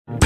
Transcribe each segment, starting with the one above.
Alright,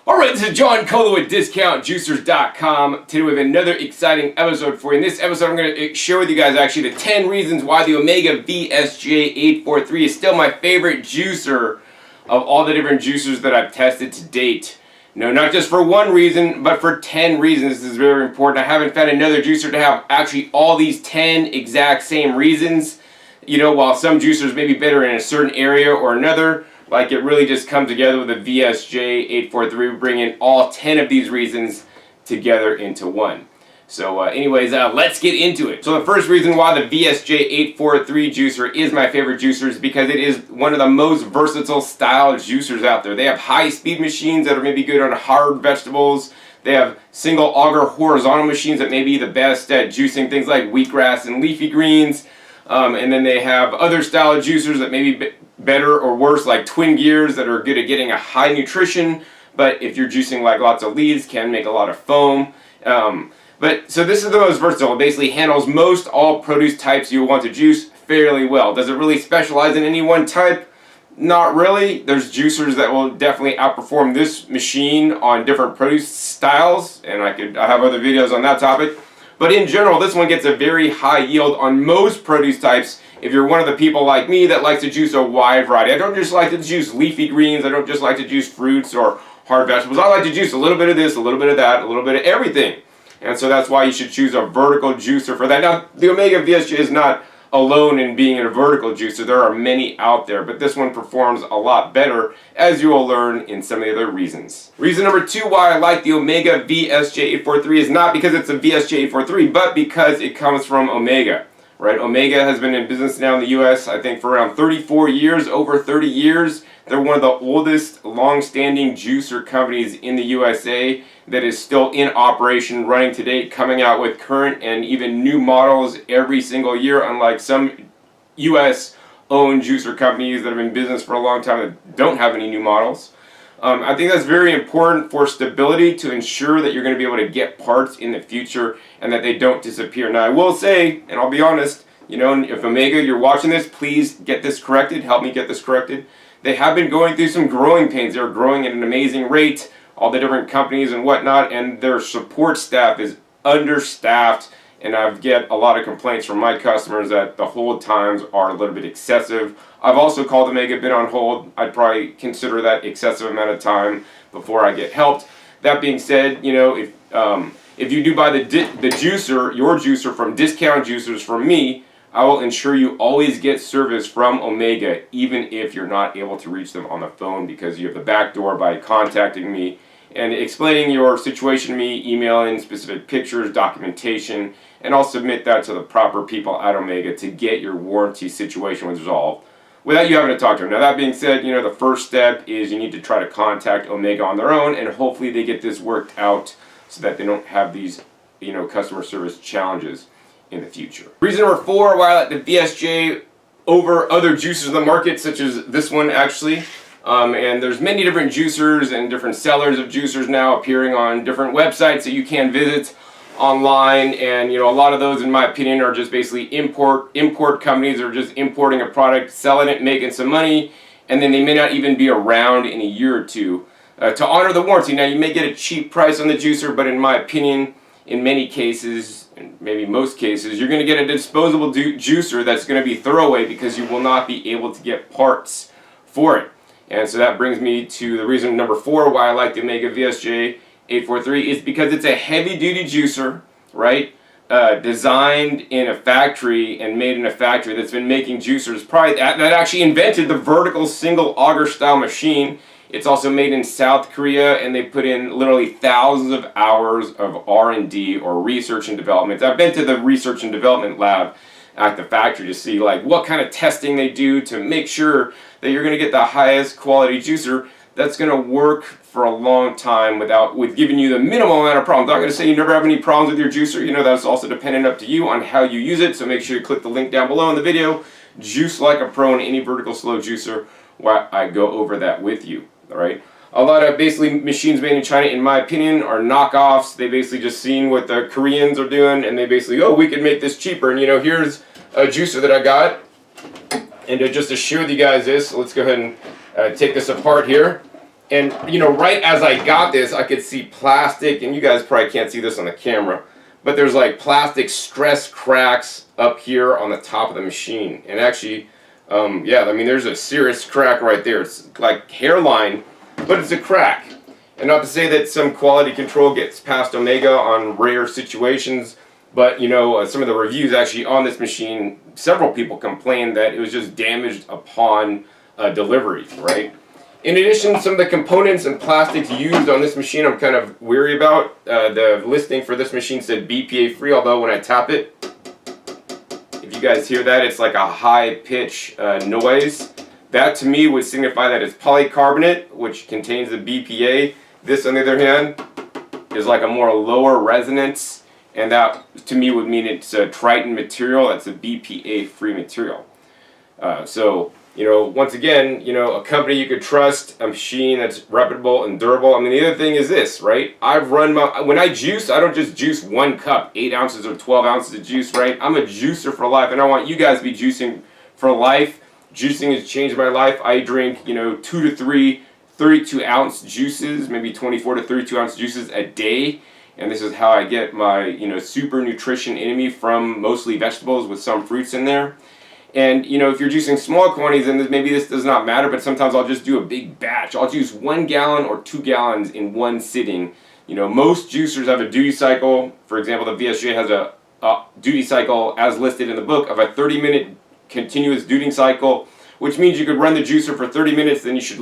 this is John Colo with DiscountJuicers.com. Today we have another exciting episode for you. In this episode I'm going to share with you guys actually the 10 reasons why the Omega VSJ843 is still my favorite juicer of all the different juicers that I've tested to date. No, not just for one reason, but for 10 reasons. This is very important. I haven't found another juicer to have actually all these 10 exact same reasons. You know, while some juicers may be better in a certain area or another, like it really just comes together with the VSJ843, bringing all 10 of these reasons together into one. So anyways, let's get into it. So the first reason why the VSJ843 juicer is my favorite juicer is because it is one of the most versatile style juicers out there. They have high-speed machines that are maybe good on hard vegetables. They have single auger horizontal machines that may be the best at juicing things like wheatgrass and leafy greens. And then they have other style juicers that may be better or worse, like twin gears, that are good at getting a high nutrition, but if you're juicing like lots of leaves, can make a lot of foam. So this is the most versatile. It basically handles most all produce types you want to juice fairly well. Does it really specialize in any one type? Not really. There's juicers that will definitely outperform this machine on different produce styles, and I have other videos on that topic. But in general, this one gets a very high yield on most produce types if you're one of the people like me that likes to juice a wide variety. I don't just like to juice leafy greens. I don't just like to juice fruits or hard vegetables. I like to juice a little bit of this, a little bit of that, a little bit of everything. And so that's why you should choose a vertical juicer for that. Now, the Omega VSJ is not alone in being a vertical juicer. There are many out there, but this one performs a lot better, as you will learn in some of the other reasons. Reason number 2 why I like the Omega VSJ843 is not because it's a VSJ843, but because it comes from Omega. Right? Omega has been in business now in the US, I think, for around 34 years, over 30 years. They're one of the oldest, long-standing juicer companies in the USA that is still in operation, running to date, coming out with current and even new models every single year, unlike some US-owned juicer companies that have been in business for a long time that don't have any new models. I think that's very important for stability, to ensure that you're going to be able to get parts in the future and that they don't disappear. Now, I will say, and I'll be honest, you know, if Omega, you're watching this, please get this corrected. Help me get this corrected. They have been going through some growing pains. They're growing at an amazing rate, all the different companies and whatnot, and their support staff is understaffed. And I've get a lot of complaints from my customers that the hold times are a little bit excessive. I've also called Omega, been on hold. I'd probably consider that excessive amount of time before I get helped. That being said, you know, if you do buy the juicer, your juicer from Discount Juicers from me, I will ensure you always get service from Omega, even if you're not able to reach them on the phone, because you have the back door by contacting me and explaining your situation to me, emailing specific pictures, documentation, and I'll submit that to the proper people at Omega to get your warranty situation resolved without you having to talk to them. Now, that being said, you know, the first step is you need to try to contact Omega on their own, and hopefully they get this worked out so that they don't have these, you know, customer service challenges in the future. Reason number 4 why I like the VSJ over other juicers in the market, such as this one actually. And there's many different juicers and different sellers of juicers now appearing on different websites that you can visit online, and you know, a lot of those, in my opinion, are just basically import companies that are just importing a product, selling it, making some money, and then they may not even be around in a year or two to honor the warranty. Now, you may get a cheap price on the juicer, but in my opinion, in many cases, and maybe most cases, you're going to get a disposable juicer that's going to be throwaway because you will not be able to get parts for it. And so that brings me to the reason number 4 why I like the Omega VSJ843 is because it's a heavy-duty juicer, right? Designed in a factory and made in a factory that's been making juicers, probably that actually invented the vertical single auger style machine. It's also made in South Korea, and they put in literally thousands of hours of R&D, or research and development. I've been to the research and development lab at the factory to see like what kind of testing they do to make sure that you're going to get the highest quality juicer that's going to work for a long time with giving you the minimal amount of problems. I'm not going to say you never have any problems with your juicer. You know, that's also dependent up to you on how you use it. So make sure you click the link down below in the video. Juice like a pro in any vertical slow juicer, where I go over that with you. All right. A lot of basically machines made in China, in my opinion, are knockoffs. They basically just seen what the Koreans are doing, and they basically, oh, we can make this cheaper. And you know, here's a juicer that I got, And just to share with you guys this, let's go ahead and take this apart here. And you know, right as I got this, I could see plastic, and you guys probably can't see this on the camera, but there's like plastic stress cracks up here on the top of the machine. And actually, yeah, I mean, there's a serious crack right there. It's like hairline, but it's a crack. And not to say that some quality control gets past Omega on rare situations, but you know, some of the reviews actually on this machine, several people complained that it was just damaged upon delivery, right? In addition, some of the components and plastics used on this machine I'm kind of weary about. The listing for this machine said BPA free, although when I tap it, if you guys hear that, it's like a high pitch noise. That to me would signify that it's polycarbonate, which contains the BPA. This, on the other hand, is like a more lower resonance. And that, to me, would mean it's a Triton material. That's a BPA-free material. So, you know, once again, you know, a company you could trust, a machine that's reputable and durable. I mean, the other thing is this, right? When I juice, I don't just juice 1 cup, 8 ounces or 12 ounces of juice, right? I'm a juicer for life, and I want you guys to be juicing for life. Juicing has changed my life. I drink, you know, 2 to 3 32-ounce juices, maybe 24 to 32-ounce juices a day. And this is how I get my, you know, super nutrition in me from mostly vegetables with some fruits in there. And, you know, if you're juicing small quantities, then maybe this does not matter, but sometimes I'll just do a big batch. I'll juice 1 gallon or 2 gallons in one sitting. You know, most juicers have a duty cycle. For example, the VSJ has a duty cycle, as listed in the book, of a 30-minute continuous duty cycle, which means you could run the juicer for 30 minutes, then you should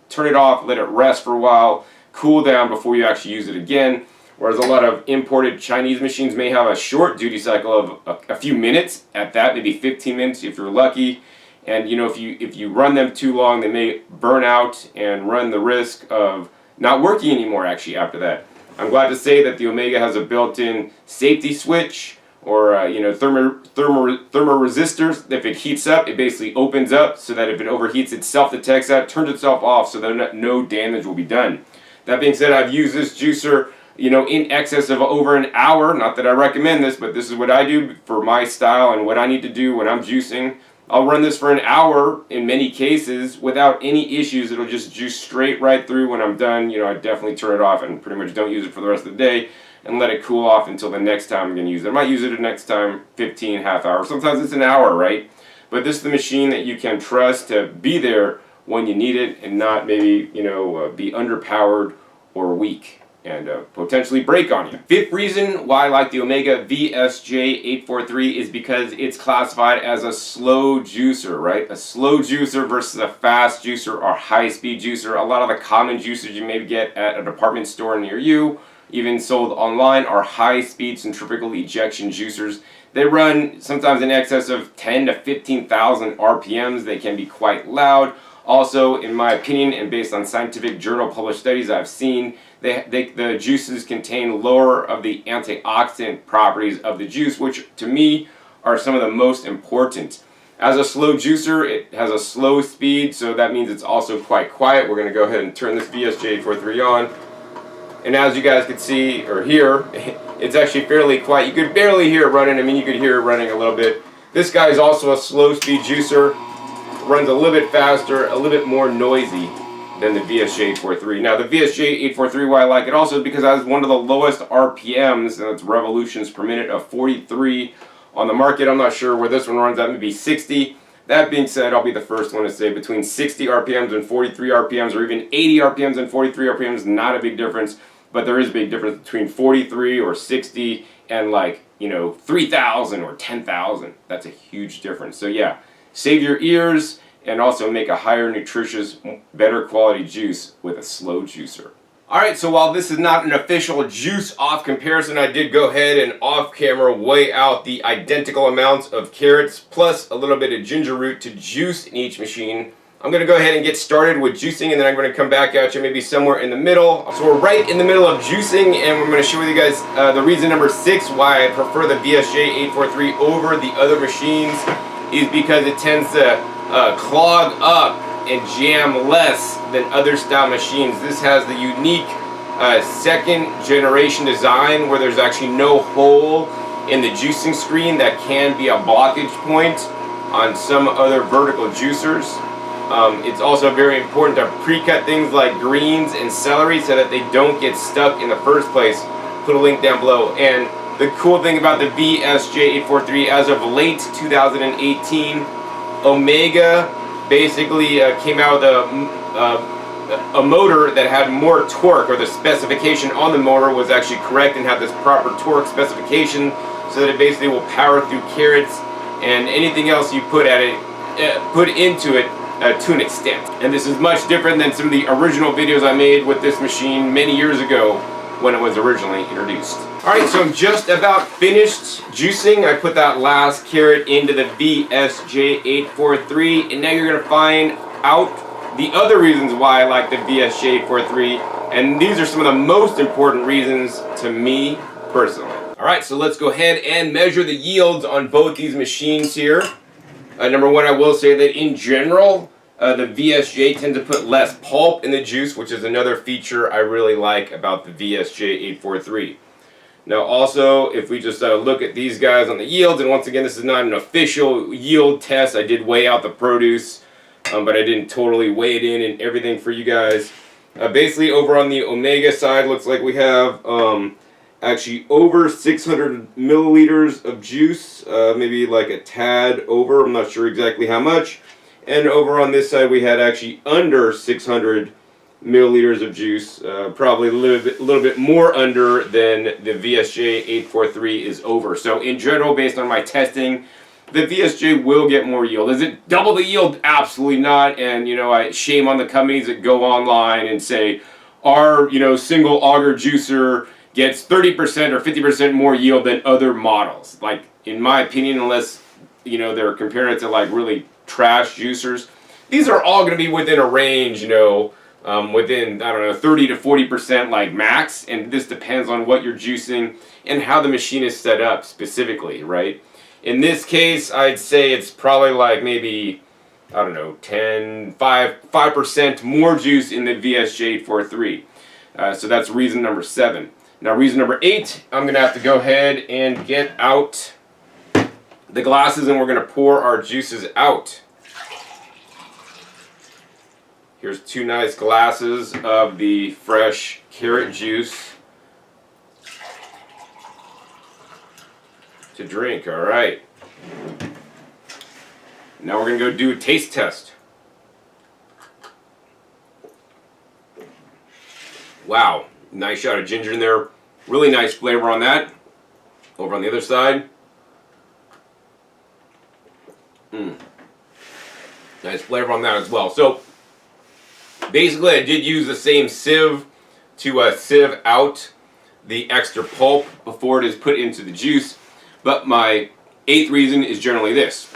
turn it off, let it rest for a while, cool down before you actually use it again. Whereas a lot of imported Chinese machines may have a short duty cycle of a few minutes at that, maybe 15 minutes if you're lucky. And you know, if you run them too long, they may burn out and run the risk of not working anymore actually after that. I'm glad to say that the Omega has a built-in safety switch, or you know, thermoresistors. If it heats up, it basically opens up so that if it overheats, it self-detects that, turns itself off so that no damage will be done. That being said, I've used this juicer, you know, in excess of over an hour. Not that I recommend this, but this is what I do for my style and what I need to do when I'm juicing. I'll run this for an hour in many cases without any issues. It'll just juice straight right through. When I'm done, you know, I definitely turn it off and pretty much don't use it for the rest of the day and let it cool off until the next time I'm going to use it. I might use it the next time, 15, half hour. Sometimes it's an hour, right? But this is the machine that you can trust to be there when you need it and not maybe, you know, be underpowered or weak and potentially break on you. Fifth reason why I like the Omega VSJ843 is because it's classified as a slow juicer, right? A slow juicer versus a fast juicer or high-speed juicer. A lot of the common juicers you may get at a department store near you, even sold online, are high-speed centrifugal ejection juicers. They run sometimes in excess of 10 to 15,000 RPMs. They can be quite loud. Also, in my opinion, and based on scientific journal published studies I've seen, the juices contain lower of the antioxidant properties of the juice, which to me are some of the most important. As a slow juicer, it has a slow speed, so that means it's also quite quiet. We're going to go ahead and turn this VSJ843 on. And as you guys can see or hear, it's actually fairly quiet. You could barely hear it running. I mean, you could hear it running a little bit. This guy is also a slow speed juicer. Runs a little bit faster, a little bit more noisy than the VSJ843. Now the VSJ843, why I like it also is because it has one of the lowest RPMs, and it's revolutions per minute, of 43 on the market. I'm not sure where this one runs at, maybe 60. That being said, I'll be the first one to say between 60 RPMs and 43 RPMs, or even 80 RPMs and 43 RPMs, not a big difference, but there is a big difference between 43 or 60 and, like, you know, 3,000 or 10,000. That's a huge difference. So yeah, save your ears and also make a higher nutritious, better quality juice with a slow juicer. Alright, so while this is not an official juice off comparison, I did go ahead and off camera weigh out the identical amounts of carrots plus a little bit of ginger root to juice in each machine. I'm going to go ahead and get started with juicing, and then I'm going to come back at you maybe somewhere in the middle. So we're right in the middle of juicing, and we're going to share with you guys the reason number 6 why I prefer the VSJ843 over the other machines is because it tends to clog up and jam less than other style machines. This has the unique second generation design where there's actually no hole in the juicing screen that can be a blockage point. on some other vertical juicers. It's also very important to pre-cut things like greens and celery so that they don't get stuck in the first place. Put a link down below. And the cool thing about the VSJ843, as of late 2018, Omega basically came out with a motor that had more torque, or the specification on the motor was actually correct and had this proper torque specification, so that it basically will power through carrots and anything else you put into it to an extent. And this is much different than some of the original videos I made with this machine many years ago when it was originally introduced. Alright, so I'm just about finished juicing. I put that last carrot into the VSJ843, and now you're going to find out the other reasons why I like the VSJ843, and these are some of the most important reasons to me personally. Alright, so let's go ahead and measure the yields on both these machines here. Number one, I will say that in general, the VSJ tends to put less pulp in the juice, which is another feature I really like about the VSJ843. Now also, if we just look at these guys on the yields, and once again, this is not an official yield test. I did weigh out the produce, but I didn't totally weigh it in and everything for you guys. Basically, over on the Omega side, looks like we have actually over 600 milliliters of juice, maybe like a tad over, I'm not sure exactly how much. And over on this side we had actually under 600 milliliters of juice, probably a little bit more under than the VSJ843 is over. So in general, based on my testing, the VSJ will get more yield. Is it double the yield? Absolutely not. And you know, I shame on the companies that go online and say our single auger juicer gets 30% or 50% more yield than other models. Like, in my opinion, unless they're comparing it to like really trash juicers, these are all going to be within a range, within, I don't know, 30 to 40% like max, and this depends on what you're juicing and how the machine is set up specifically, right? In this case, I'd say it's probably like maybe, I don't know, 5% more juice in the VSJ843. So that's reason number 7. Now reason number 8, I'm going to have to go ahead and get out the glasses, and we're going to pour our juices out. Here's 2 nice glasses of the fresh carrot juice to drink. Alright. Now we're going to go do a taste test. Wow. Nice shot of ginger in there. Really nice flavor on that. Over on the other side. Nice flavor on that as well. So basically I did use the same sieve to sieve out the extra pulp before it is put into the juice. But my 8th reason is generally this.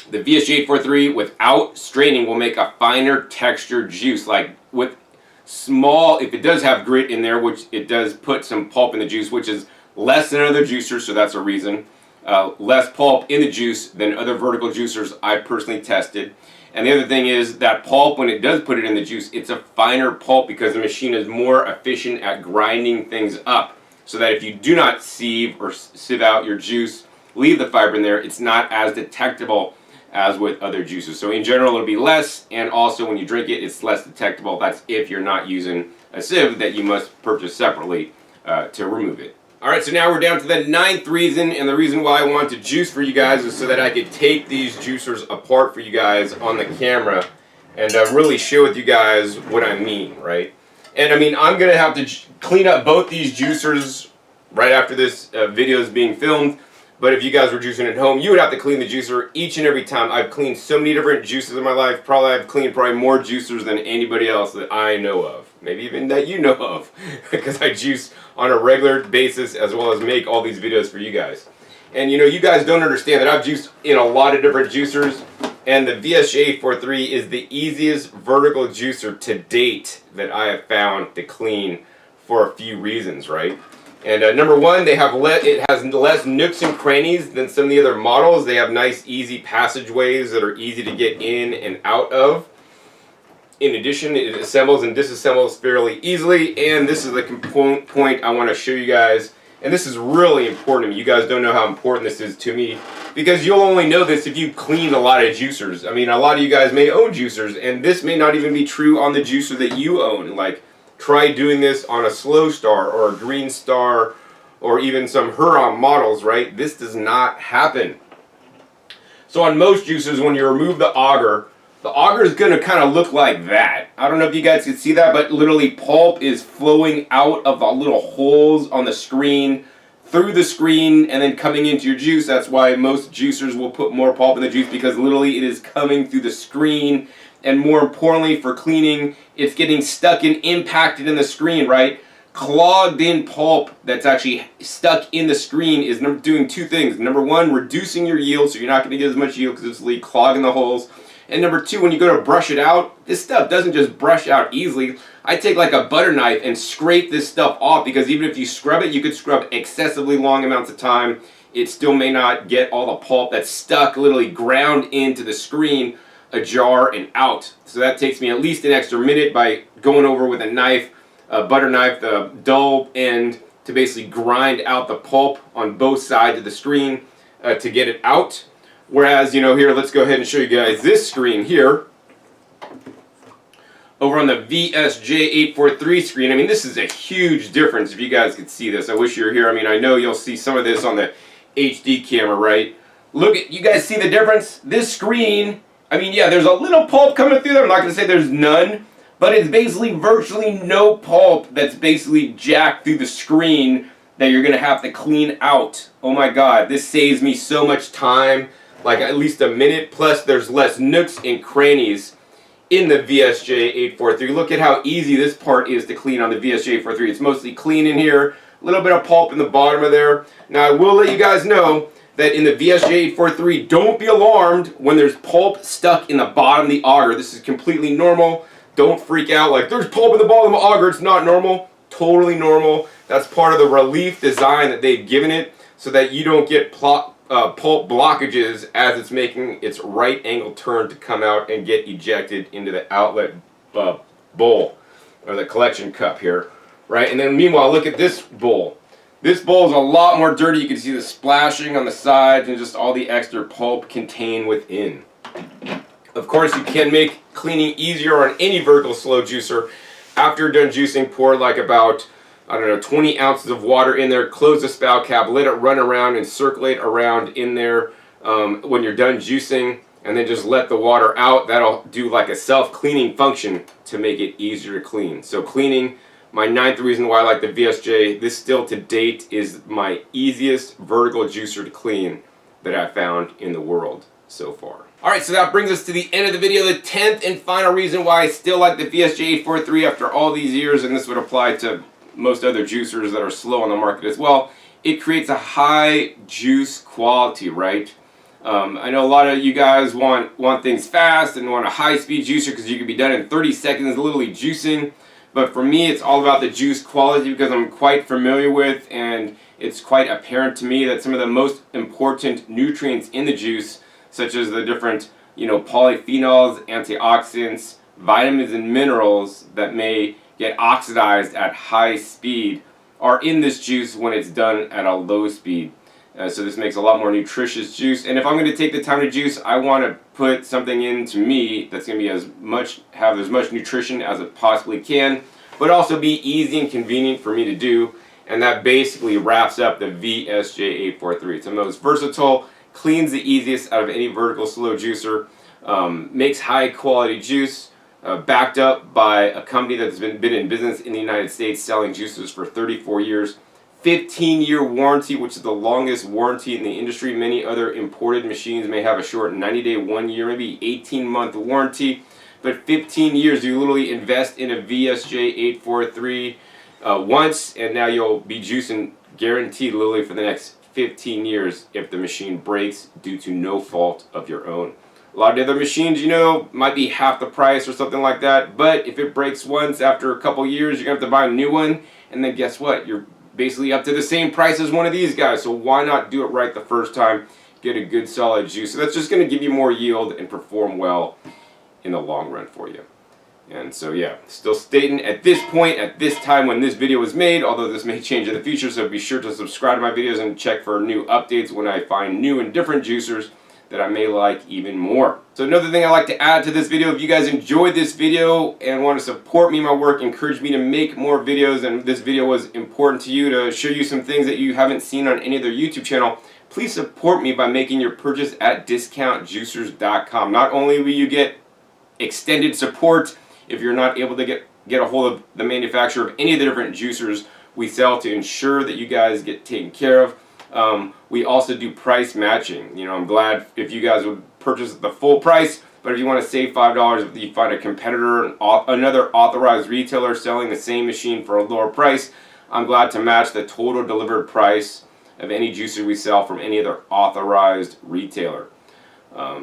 The VSJ843 without straining will make a finer textured juice. Like with small, if it does have grit in there, which it does put some pulp in the juice, which is less than other juicers, so that's a reason. Less pulp in the juice than other vertical juicers I personally tested. And the other thing is that pulp, when it does put it in the juice, it's a finer pulp because the machine is more efficient at grinding things up. So that if you do not sieve or sieve out your juice, leave the fiber in there, it's not as detectable as with other juices. So in general, it'll be less, and also when you drink it, it's less detectable. That's if you're not using a sieve that you must purchase separately to remove it. Alright, so now we're down to the 9th reason, and the reason why I want to juice for you guys is so that I could take these juicers apart for you guys on the camera and really share with you guys what I mean, right? And I mean, I'm going to have to clean up both these juicers right after this video is being filmed. But if you guys were juicing at home, you would have to clean the juicer each and every time. I've cleaned so many different juicers in my life. I've cleaned more juicers than anybody else that I know of. Maybe even that you know of. Because I juice on a regular basis as well as make all these videos for you guys. And you guys don't understand that I've juiced in a lot of different juicers. And the VSJ843 is the easiest vertical juicer to date that I have found to clean for a few reasons, right? And number one, it has less nooks and crannies than some of the other models. They have nice, easy passageways that are easy to get in and out of. In addition, it assembles and disassembles fairly easily. And this is the point I want to show you guys, And this is really important to me. You guys don't know how important this is to me, because you'll only know this if you clean a lot of juicers. I mean, a lot of you guys may own juicers, and this may not even be true on the juicer that you own. Like, try doing this on a Slow Star or a Green Star or even some Huron models, right? This does not happen. So on most juicers, when you remove the auger is going to kind of look like that. I don't know if you guys can see that, but literally pulp is flowing out of the little holes on the screen, through the screen, and then coming into your juice. That's why most juicers will put more pulp in the juice, because literally it is coming through the screen. And more importantly, for cleaning, it's getting stuck and impacted in the screen, right? Clogged in pulp that's actually stuck in the screen is doing two things. Number one, reducing your yield, so you're not going to get as much yield because it's really clogging the holes. And number two, when you go to brush it out, this stuff doesn't just brush out easily. I take like a butter knife and scrape this stuff off, because even if you scrub it, you could scrub excessively long amounts of time. It still may not get all the pulp that's stuck, literally ground into the screen, a jar, and out. So that takes me at least an extra minute by going over with a knife, a butter knife, the dull end, to basically grind out the pulp on both sides of the screen to get it out. Whereas, you know, here, let's go ahead and show you guys this screen here. Over on the VSJ843 screen, I mean, this is a huge difference if you guys could see this. I wish you were here. I mean, I know you'll see some of this on the HD camera, right? Look at, you guys see the difference? This screen, I mean, yeah, there's a little pulp coming through there. I'm not going to say there's none, but it's basically virtually no pulp that's basically jacked through the screen that you're going to have to clean out. Oh my God, this saves me so much time. Like at least a minute, plus there's less nooks and crannies in the VSJ843. Look at how easy this part is to clean on the VSJ843. It's mostly clean in here, a little bit of pulp in the bottom of there. Now I will let you guys know that in the VSJ843, don't be alarmed when there's pulp stuck in the bottom of the auger. This is completely normal. Don't freak out like there's pulp in the bottom of the auger. It's not normal. Totally normal. That's part of the relief design that they've given it, so that you don't get pulp blockages as it's making its right angle turn to come out and get ejected into the outlet bowl, or the collection cup here, right? And then meanwhile, look at this bowl. This bowl is a lot more dirty. You can see the splashing on the sides and just all the extra pulp contained within. Of course, you can make cleaning easier on any vertical slow juicer. After you're done juicing, pour like about, I don't know, 20 ounces of water in there, close the spout cap, let it run around and circulate around in there when you're done juicing, and then just let the water out. That'll do like a self-cleaning function to make it easier to clean. So cleaning, my 9th reason why I like the VSJ, this still to date is my easiest vertical juicer to clean that I've found in the world so far. Alright, so that brings us to the end of the video. The 10th and final reason why I still like the VSJ843 after all these years, and this would apply to most other juicers that are slow on the market as well, it creates a high juice quality, right? I know a lot of you guys want things fast and want a high-speed juicer because you can be done in 30 seconds literally juicing. But for me, it's all about the juice quality, because I'm quite familiar with, and it's quite apparent to me that some of the most important nutrients in the juice, such as the different, you know, polyphenols, antioxidants, vitamins, and minerals that may get oxidized at high speed, are in this juice when it's done at a low speed. So this makes a lot more nutritious juice. And if I'm going to take the time to juice, I want to put something into me that's going to be have as much nutrition as it possibly can, but also be easy and convenient for me to do. And that basically wraps up the VSJ843. It's the most versatile, cleans the easiest out of any vertical slow juicer, makes high quality juice, backed up by a company that's been in business in the United States selling juicers for 34 years. 15-year warranty, which is the longest warranty in the industry. Many other imported machines may have a short 90-day, 1 year, maybe 18-month warranty. But 15 years, you literally invest in a VSJ843 once, and now you'll be juicing guaranteed literally for the next 15 years if the machine breaks due to no fault of your own. A lot of the other machines, you know, might be half the price or something like that, but if it breaks once, after a couple years, you're going to have to buy a new one, and then guess what? You're basically up to the same price as one of these guys, so why not do it right the first time, get a good solid juice. So that's just going to give you more yield and perform well in the long run for you. And so yeah, still stating at this point, at this time when this video was made, although this may change in the future, so be sure to subscribe to my videos and check for new updates when I find new and different juicers that I may like even more. So another thing I like to add to this video, if you guys enjoyed this video and want to support me in my work, encourage me to make more videos, and this video was important to you to show you some things that you haven't seen on any other YouTube channel, please support me by making your purchase at discountjuicers.com. Not only will you get extended support if you're not able to get a hold of the manufacturer of any of the different juicers we sell to ensure that you guys get taken care of, we also do price matching. You know, I'm glad if you guys would purchase the full price, but if you want to save $5, if you find a competitor, another authorized retailer selling the same machine for a lower price, I'm glad to match the total delivered price of any juicer we sell from any other authorized retailer.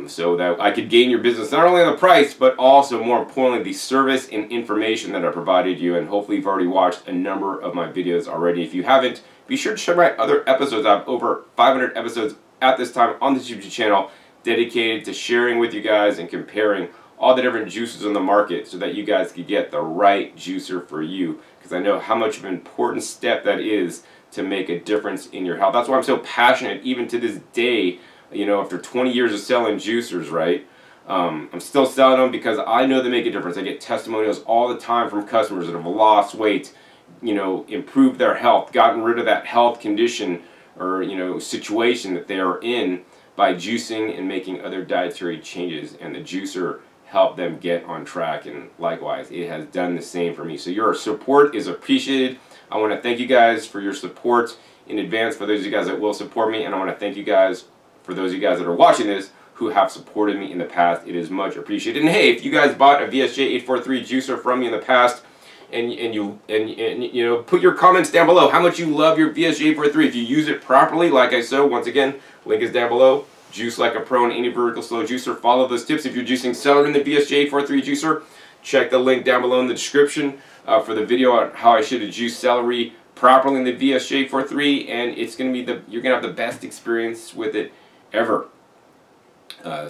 So that I could gain your business not only on the price, but also more importantly the service and information that I provided you. And hopefully you've already watched a number of my videos already. If you haven't, be sure to check my other episodes. I have over 500 episodes at this time on this YouTube channel dedicated to sharing with you guys and comparing all the different juicers on the market so that you guys could get the right juicer for you, because I know how much of an important step that is to make a difference in your health. That's why I'm so passionate even to this day. You know, after 20 years of selling juicers, right? I'm still selling them because I know they make a difference. I get testimonials all the time from customers that have lost weight, you know, improved their health, gotten rid of that health condition or, you know, situation that they are in by juicing and making other dietary changes. And the juicer helped them get on track. And likewise, it has done the same for me. So your support is appreciated. I want to thank you guys for your support in advance for those of you guys that will support me. And I want to thank you guys for those of you guys that are watching this who have supported me in the past. It is much appreciated. And hey, if you guys bought a VSJ843 juicer from me in the past, and you know, put your comments down below how much you love your VSJ843. If you use it properly, like I said, once again, link is down below. Juice like a pro in any vertical slow juicer. Follow those tips. If you're juicing celery in the VSJ843 juicer, check the link down below in the description for the video on how I should juice celery properly in the VSJ843, and it's going to be you're going to have the best experience with it ever. I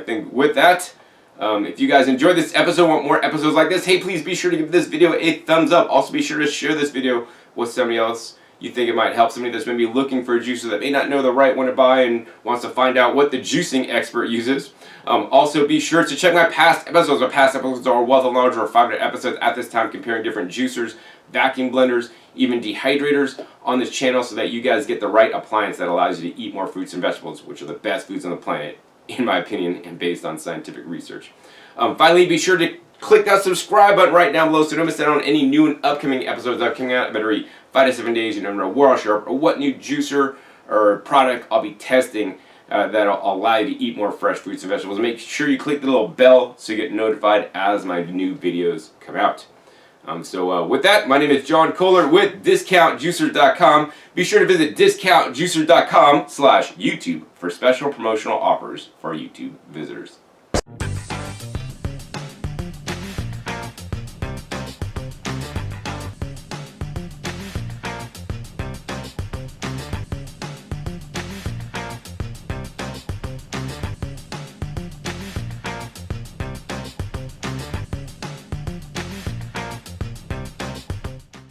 think with that, if you guys enjoyed this episode, want more episodes like this, hey, please be sure to give this video a thumbs up. Also be sure to share this video with somebody else you think it might help, somebody that's maybe looking for a juicer that may not know the right one to buy and wants to find out what the juicing expert uses. Also be sure to check my past episodes. My past episodes are a wealth of knowledge, or 500 episodes at this time comparing different juicers, vacuum blenders, even dehydrators on this channel so that you guys get the right appliance that allows you to eat more fruits and vegetables, which are the best foods on the planet, in my opinion, and based on scientific research. Finally, be sure to click that subscribe button right down below so you don't miss out on any new and upcoming episodes that are coming out every 5 to 7 days. You never know where I'll show up or what new juicer or product I'll be testing that'll allow you to eat more fresh fruits and vegetables. Make sure you click the little bell so you get notified as my new videos come out. With that, my name is John Kohler with discountjuicers.com. Be sure to visit discountjuicers.com/YouTube for special promotional offers for our YouTube visitors.